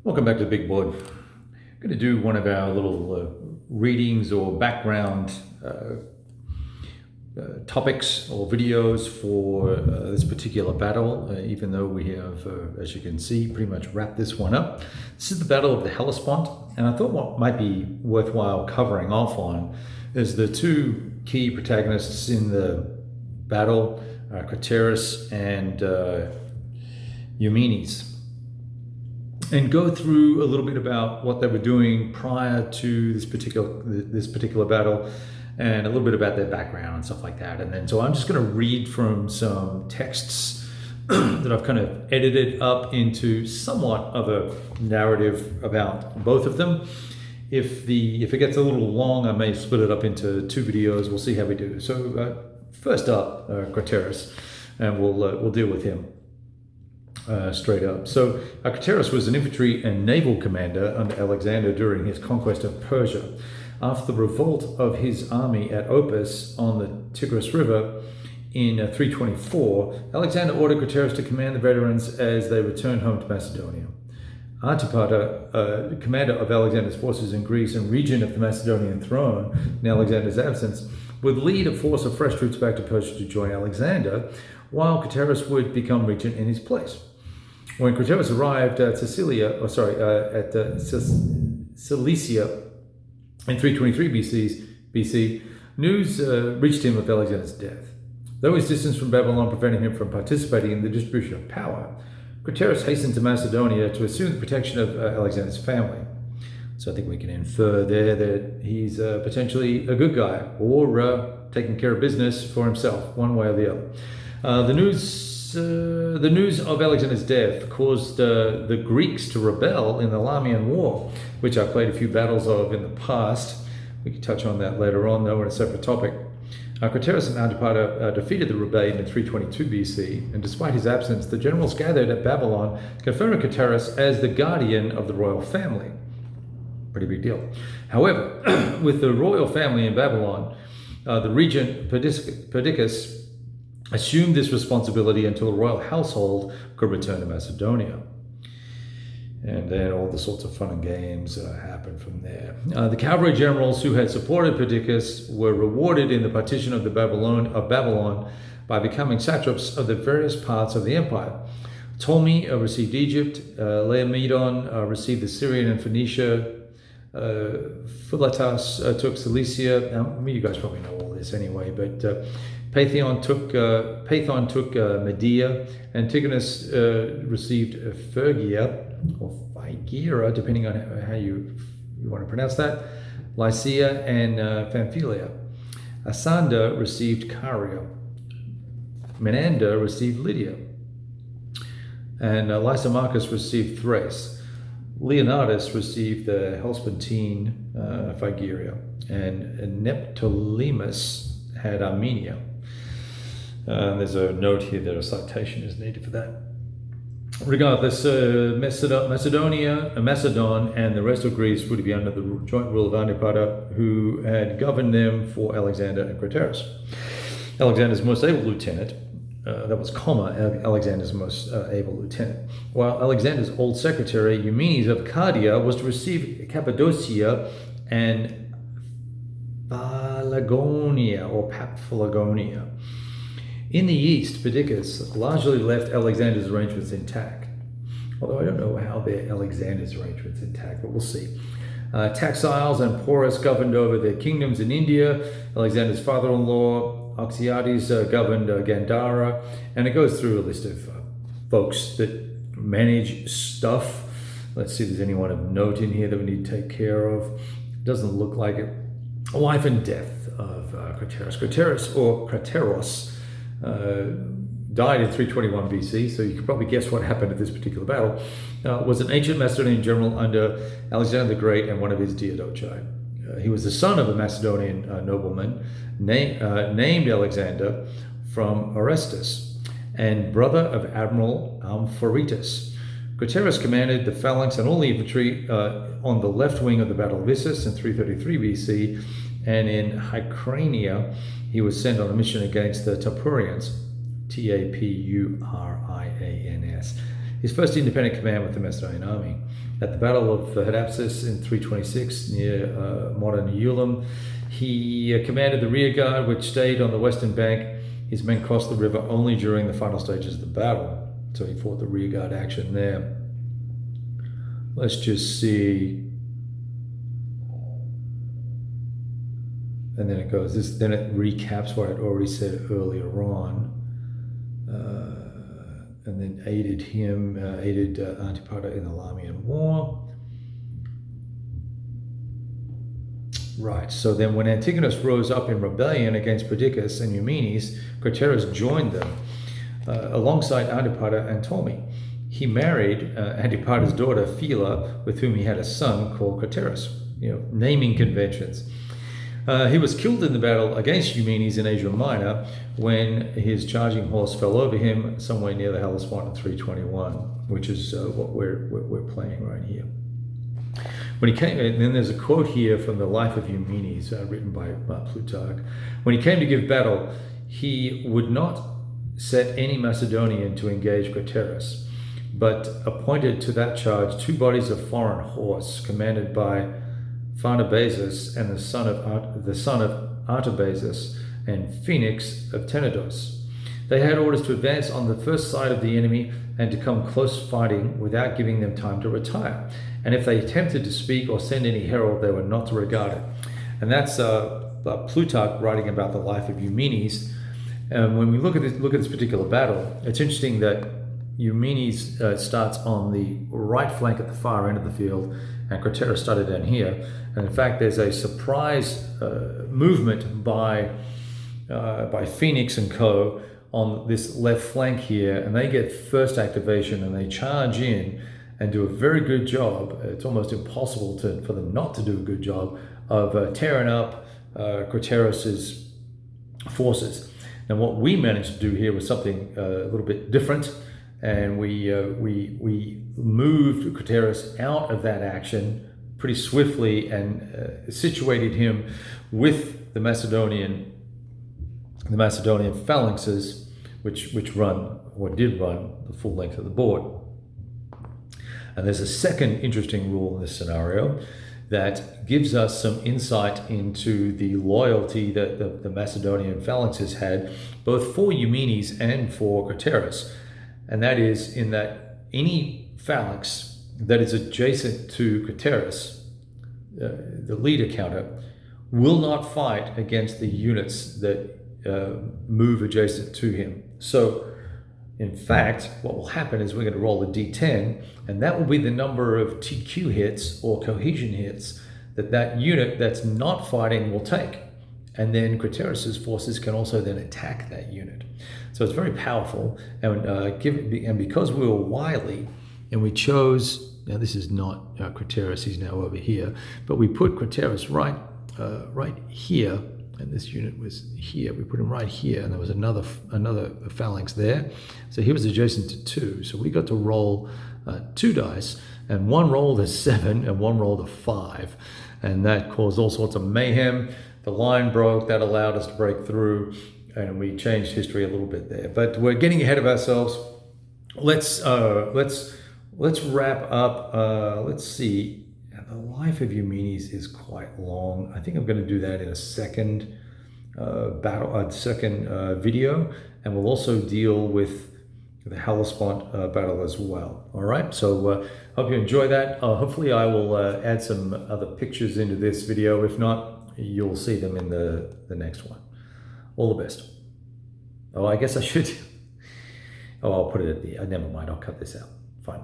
Welcome back to the big board. I'm going to do one of our little readings or background topics or videos for this particular battle, even though we have, as you can see, pretty much wrapped this one up. This is the Battle of the Hellespont, and I thought what might be worthwhile covering off on is the two key protagonists in the battle, Craterus and Eumenes, and go through a little bit about what they were doing prior to this particular battle, and a little bit about their background and stuff like that. And then so I'm just going to read from some texts that I've kind of edited up into somewhat of a narrative about both of them. If it gets a little long, I may split it up into two videos. We'll see how we do. So first up, Craterus, and we'll deal with him. Straight up. So Craterus was an infantry and naval commander under Alexander during his conquest of Persia. After the revolt of his army at Opus on the Tigris River in 324, Alexander ordered Craterus to command the veterans as they returned home to Macedonia. Antipater, commander of Alexander's forces in Greece and regent of the Macedonian throne in Alexander's absence, would lead a force of fresh troops back to Persia to join Alexander, while Craterus would become regent in his place. When Craterus arrived at Cilicia in 323 BC, news reached him of Alexander's death. Though his distance from Babylon prevented him from participating in the distribution of power, Craterus hastened to Macedonia to assume the protection of Alexander's family. So I think we can infer there that he's potentially a good guy, or taking care of business for himself, one way or the other. The news of Alexander's death caused the Greeks to rebel in the Lamian War, which I played a few battles of in the past. We can touch on that later on, though, in a separate topic. Craterus and Antipater defeated the rebellion in 322 BC, and despite his absence, the generals gathered at Babylon confirmed Craterus as the guardian of the royal family. Pretty big deal. However, with the royal family in Babylon, the regent Perdiccas assumed this responsibility until the royal household could return to Macedonia. And then all the sorts of fun and games happened from there. The cavalry generals who had supported Perdiccas were rewarded in the partition of Babylon by becoming satraps of the various parts of the empire. Ptolemy received Egypt, Laomedon received the Syrian and Phoenicia, Philotas took Cilicia. You guys probably know all this anyway, but Pathon took Medea, Antigonus received Phrygia, or Phygira, depending on how you want to pronounce that, Lycia and Pamphylia. Asanda received Caria. Menander received Lydia. And Lysimachus received Thrace. Leonidas received the Hellespontine Phygeria, and Neptolemus had Armenia. There's a note here that a citation is needed for that. Regardless, Macedon and the rest of Greece would be under the joint rule of Antipater, who had governed them for Alexander and Craterus. Alexander's most able lieutenant, that was Alexander's most able lieutenant, while Alexander's old secretary, Eumenes of Arcadia, was to receive Cappadocia and Paphlagonia, or Paphlagonia. In the east, Perdiccas largely left Alexander's arrangements intact, although I don't know how they're Alexander's arrangements intact, but we'll see. Taxiles and Porus governed over their kingdoms in India. Alexander's father-in-law, Oxyades, governed Gandhara, and it goes through a list of folks that manage stuff. Let's see if there's anyone of note in here that we need to take care of. Doesn't look like it. Life and death of Craterus. Craterus died in 321 BC, so you can probably guess what happened at this particular battle. Was an ancient Macedonian general under Alexander the Great and one of his Diadochi. He was the son of a Macedonian nobleman named Alexander from Orestes, and brother of Admiral Amphoritus. Craterus commanded the phalanx and all the infantry on the left wing of the Battle of Issus in 333 BC, and in Hyrcania he was sent on a mission against the Tapurians, Tapurians, his first independent command with the Macedonian army. At the Battle of Hellespont in 326 near modern Ulam, he commanded the rear guard, which stayed on the western bank. His men crossed the river only during the final stages of the battle, so he fought the rear guard action there. Let's just see. And then it goes, then it recaps what I'd already said earlier on. And then aided Antipater in the Lamian War. Right, so then when Antigonus rose up in rebellion against Perdiccas and Eumenes, Craterus joined them alongside Antipater and Ptolemy. He married Antipater's daughter Phila, with whom he had a son called Craterus. Naming conventions. He was killed in the battle against Eumenes in Asia Minor when his charging horse fell over him somewhere near the Hellespont in 321, which is what we're playing right here. When he came, and then there's a quote here from the Life of Eumenes, written by Plutarch. When he came to give battle, he would not set any Macedonian to engage Craterus, but appointed to that charge 2 bodies of foreign horse, commanded by Pharnabazus and the son of Artabazus and Phoenix of Tenedos. They had orders to advance on the first side of the enemy and to come close fighting without giving them time to retire. And if they attempted to speak or send any herald, they were not to regard it. And that's Plutarch writing about the life of Eumenes. And when we look at this particular battle, it's interesting that Eumenes starts on the right flank at the far end of the field, and Craterus started down here. And in fact, there's a surprise movement by Phoenix and co. on this left flank here, and they get first activation and they charge in and do a very good job. It's almost impossible for them not to do a good job of tearing up Craterus's forces. And what we managed to do here was something a little bit different, and we moved Craterus out of that action pretty swiftly and situated him with the Macedonian phalanxes, which did run the full length of the board. And there's a second interesting rule in this scenario that gives us some insight into the loyalty that the Macedonian phalanxes had, both for Eumenes and for Craterus. And that is in that any phalanx that is adjacent to Craterus, the leader counter, will not fight against the units that move adjacent to him. So, in fact, what will happen is we're going to roll a d10, and that will be the number of TQ hits or cohesion hits that unit that's not fighting will take. And then Craterus's forces can also then attack that unit. So it's very powerful. And because we were wily and we chose, now this is not Craterus, he's now over here, but we put Craterus right here, and this unit was here. We put him right here, and there was another phalanx there. So he was adjacent to 2. So we got to roll 2 dice, and one rolled a 7 and one rolled a 5. And that caused all sorts of mayhem. The line broke, that allowed us to break through, and we changed history a little bit there. But we're getting ahead of ourselves. Let's wrap up. Let's see. The Life of Eumenes is quite long. I think I'm going to do that in a second video, and we'll also deal with the Hellespont battle as well. All right, so hope you enjoy that. Hopefully I will add some other pictures into this video. If not, you'll see them in the next one. All the best. Oh, I guess I should. Oh, I'll put it at the, never mind, I'll cut this out. Fine.